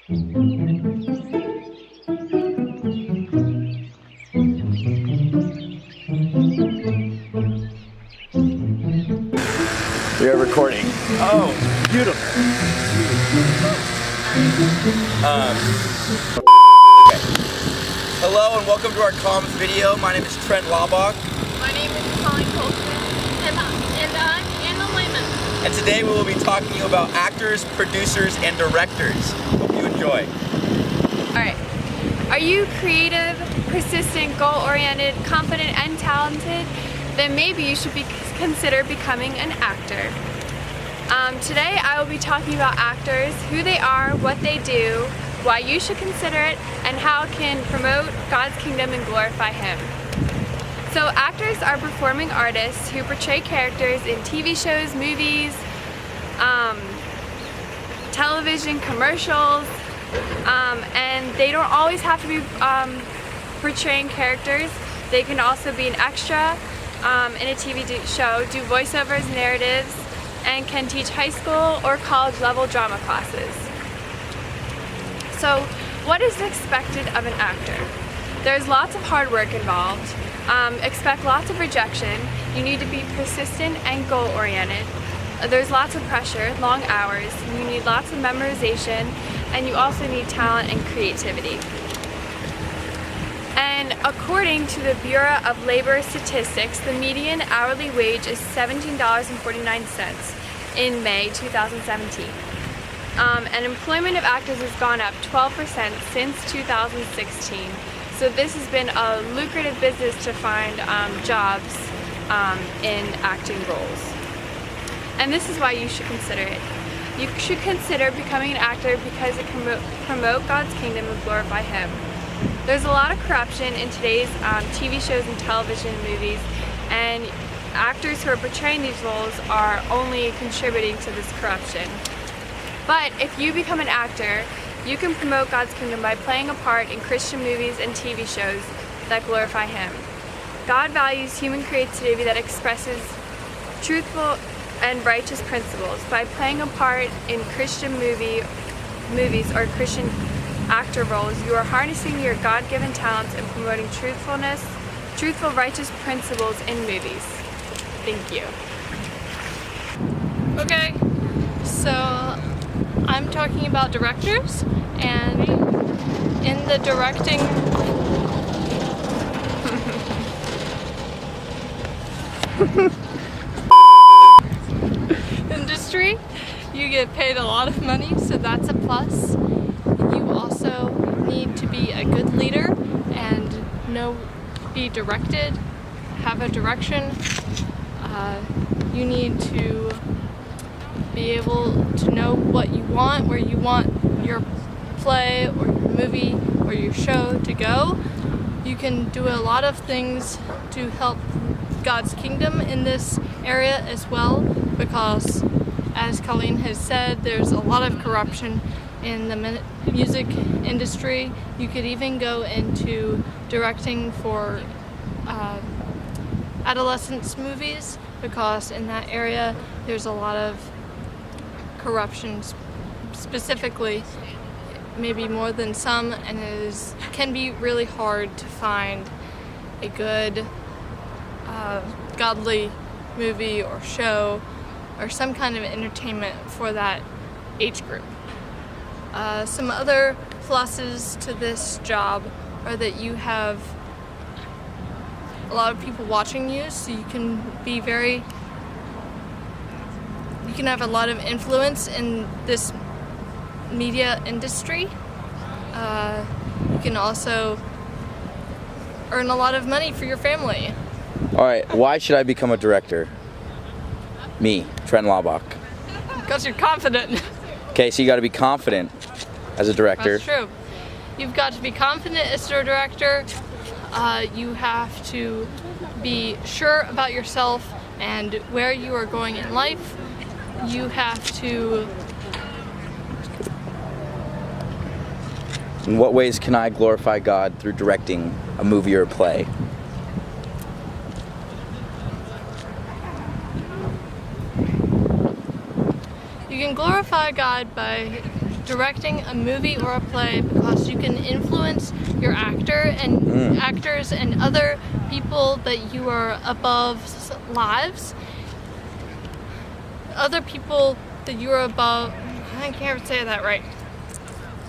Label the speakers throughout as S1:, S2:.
S1: We are recording. Oh, beautiful. Okay. Hello and welcome to our comms video. My name is Trent Laubach.
S2: My name is Colleen Kolsun. And I'm Layman.
S1: And today we will be talking to you about actors, producers, and directors. Hope you enjoy.
S2: Alright. Are you creative, persistent, goal-oriented, confident, and talented? Then maybe you should consider becoming an actor. Today I will be talking about actors, who they are, what they do, why you should consider it, and how it can promote God's kingdom and glorify Him. So actors are performing artists who portray characters in TV shows, movies, television, commercials, and they don't always have to be portraying characters. They can also be an extra in a TV show, do voiceovers, narratives, and can teach high school or college level drama classes. So what is expected of an actor? There's lots of hard work involved. Expect lots of rejection. You need to be persistent and goal-oriented. There's lots of pressure, long hours. You need lots of memorization, and you also need talent and creativity. And according to the Bureau of Labor Statistics, the median hourly wage is $17.49 in May 2017. And employment of actors has gone up 12% since 2016. So this has been a lucrative business to find jobs in acting roles. And this is why you should consider it. You should consider becoming an actor because it can promote God's kingdom and glorify Him. There's a lot of corruption in today's TV shows and television and movies, and actors who are portraying these roles are only contributing to this corruption. But if you become an actor, you can promote God's kingdom by playing a part in Christian movies and TV shows that glorify Him. God values human creativity that expresses truthful and righteous principles. By playing a part in Christian movies or Christian actor roles, you are harnessing your God-given talents and promoting truthful, righteous principles in movies. Thank you.
S3: Okay, so I'm talking about directors, and in the directing industry, you get paid a lot of money, so that's a plus. You also need to be a good leader and be directed, have a direction. You need to be able to know what you want, where you want your play or your movie or your show to go. You can do a lot of things to help God's kingdom in this area as well, because as Colleen has said, there's a lot of corruption in the music industry. You could even go into directing for adolescents movies, because in that area there's a lot of corruption, specifically, maybe more than some, and it can be really hard to find a good godly movie or show or some kind of entertainment for that age group. Some other pluses to this job are that you have a lot of people watching you, so you can have a lot of influence in this media industry. You can also earn a lot of money for your family.
S1: Alright, why should I become a director? Me, Trent Laubach.
S3: Because you're confident.
S1: Okay, so you gotta be confident as a director.
S3: That's true. You've got to be confident as a director. You have to be sure about yourself and where you are going in life. You have to...
S1: In what ways can I glorify God through directing a movie or a play?
S3: You can glorify God by directing a movie or a play because you can influence your actors and other people that you are above's lives. Other people that you are above. I can't say that right.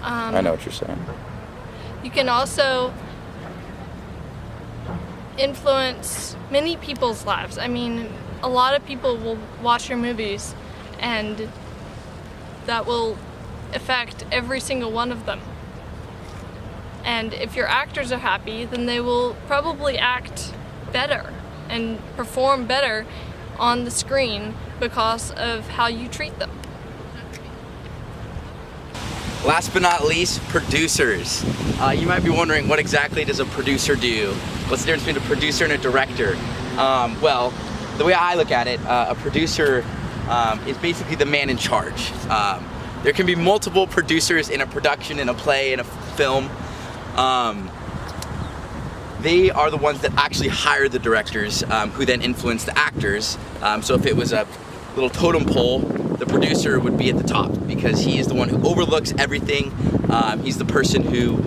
S1: I know what you're saying.
S3: You can also influence many people's lives. I mean, a lot of people will watch your movies, and that will affect every single one of them. And if your actors are happy, then they will probably act better and perform better on the screen because of how you treat them.
S1: Last but not least, producers. You might be wondering, what exactly does a producer do? What's the difference between a producer and a director? Well, the way I look at it, a producer is basically the man in charge. There can be multiple producers in a production, in a play, in a film. They are the ones that actually hire the directors, who then influence the actors. So if it was a little totem pole, the producer would be at the top because he is the one who overlooks everything. He's the person who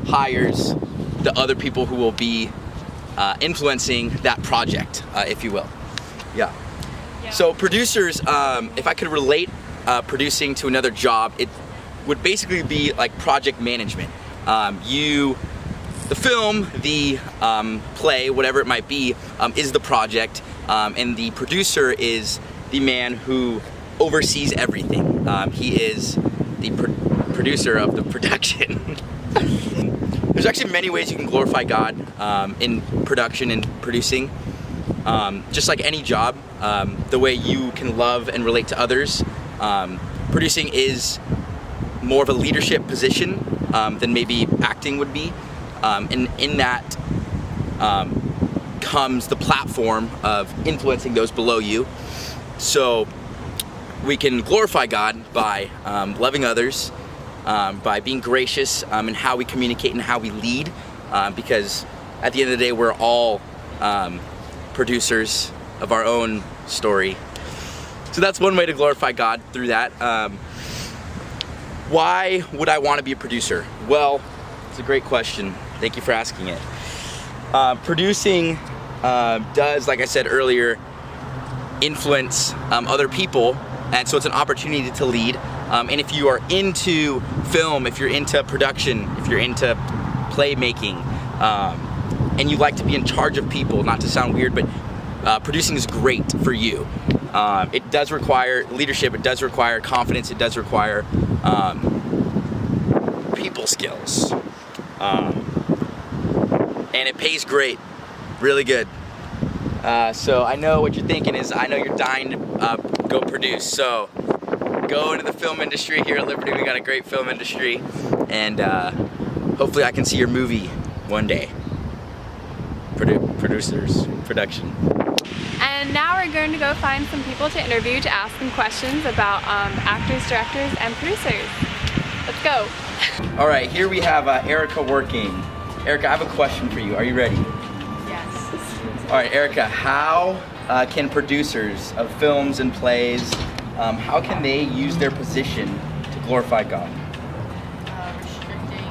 S1: hires the other people who will be influencing that project, if you will. Yeah. So producers, if I could relate producing to another job, it would basically be like project management. The film, the play, whatever it might be, is the project, and the producer is the man who oversees everything. He is the producer of the production. There's actually many ways you can glorify God in production and producing. Just like any job, the way you can love and relate to others, producing is more of a leadership position than maybe acting would be. And in that comes the platform of influencing those below you. So we can glorify God by loving others, by being gracious in how we communicate and how we lead, because at the end of the day, we're all producers of our own story. So that's one way to glorify God, through that. Why would I want to be a producer? Well, it's a great question. Thank you for asking it. Producing does, like I said earlier, influence other people, and so it's an opportunity to lead. And if you are into film, if you're into production, if you're into playmaking, and you like to be in charge of people, not to sound weird, but producing is great for you. It does require leadership, it does require confidence, it does require people skills. And it pays great, really good. So I know what you're thinking is, I know you're dying to go produce. So go into the film industry. Here at Liberty, we got a great film industry, and hopefully I can see your movie one day. Producers, production.
S2: And now we're going to go find some people to interview to ask them questions about actors, directors, and producers. Let's go.
S1: All right, here we have Erica working. Erica, I have a question for you. Are you ready?
S2: Yes.
S1: All right, Erica, how can producers of films and plays, how can they use their position to glorify God?
S4: Restricting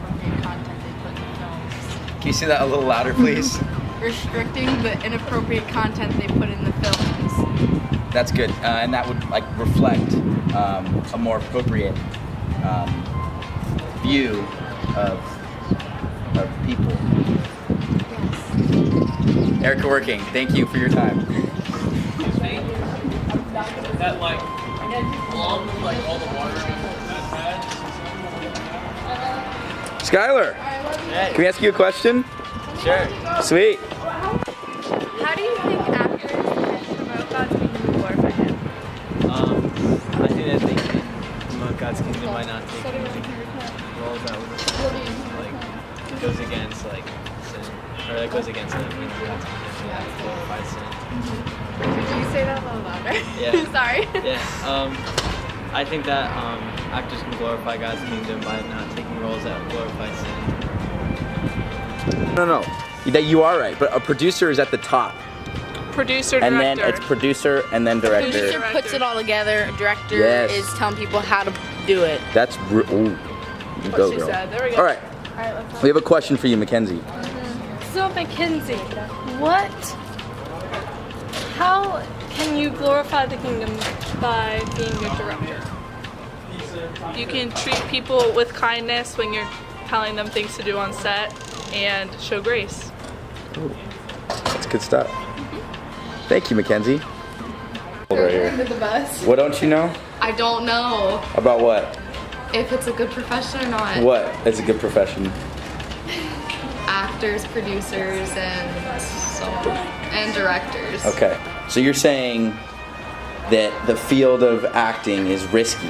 S4: the inappropriate content they put in films.
S1: Can you say that a little louder, please?
S4: Restricting the inappropriate content they put in the films.
S1: That's good, and that would like reflect a more appropriate view of people.
S4: Yes.
S1: Erica working, thank you for your time.
S5: That like along with like all the water that had.
S1: Skylar,
S5: Hey.
S1: can we ask you a question?
S5: Sure.
S1: Sweet.
S2: How do you think actors can promote God's kingdom and glorify Him?
S5: I think that they can promote God's kingdom by not taking roles that like goes against like sin, or that goes against like God's kingdom. You have to glorify sin.
S2: Could you say that a little louder?
S5: Yeah.
S2: Sorry.
S5: Yeah. I think that actors can glorify God's kingdom by not taking roles that glorify sin.
S1: No. That you are right, but a producer is at the top.
S3: Producer,
S1: And
S3: director.
S1: then it's producer and then director.
S4: Producer puts it all together. Director
S1: Yes.
S4: is telling people how to
S6: do it.
S1: That's ooh, you go,
S3: she
S1: girl.
S3: said. There we go.
S1: All right,
S3: Alright, let's
S1: we have a question for you, Mackenzie.
S3: So Mackenzie, how can you glorify the kingdom by being a director? You can treat people with kindness when you're telling them things to do on set and show grace.
S1: Ooh, that's good stuff. Thank you, Mackenzie. Over here.
S4: Under the bus.
S1: What don't you know?
S4: I don't know
S1: About what?
S4: if it's a good profession or not.
S1: What is a good profession?
S4: Actors, producers, and so on. And directors.
S1: Okay, so you're saying that the field of acting is risky.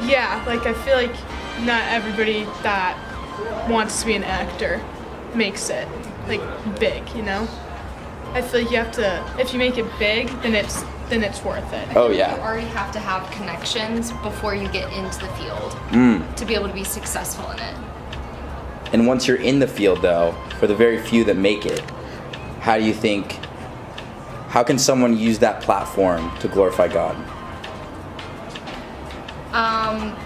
S7: Yeah, like I feel like not everybody that wants to be an actor makes it like big, you know? I feel like you have to, if you make it big, then it's worth it.
S1: Oh
S8: You
S1: yeah.
S8: already have to have connections before you get into the field to be able to be successful in it.
S1: And once you're in the field though, for the very few that make it, how do you think, how can someone use that platform to glorify God?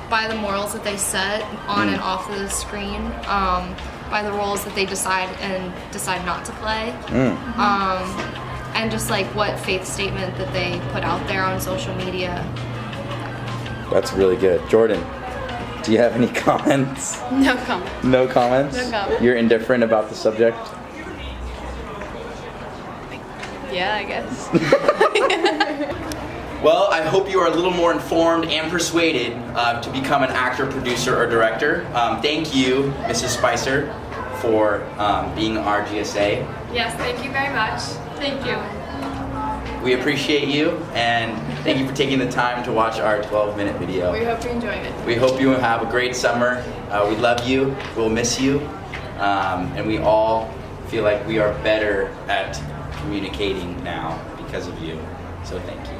S8: By the morals that they set on and off of the screen, by the roles that they decide not to play, and just like what faith statement that they put out there on social media.
S1: That's really good. Jordan, do you have any comments?
S4: No comment.
S1: No comments?
S4: No comment.
S1: You're indifferent about the subject?
S4: Yeah, I guess.
S1: Well, I hope you are a little more informed and persuaded to become an actor, producer, or director. Thank you, Mrs. Spicer, for being our GSA.
S2: Yes, thank you very much.
S3: Thank you.
S1: We appreciate you, and thank you for taking the time to watch our 12-minute video.
S4: We hope you enjoyed it.
S1: We hope you have a great summer. We love you. We'll miss you. And we all feel like we are better at communicating now because of you. So thank you.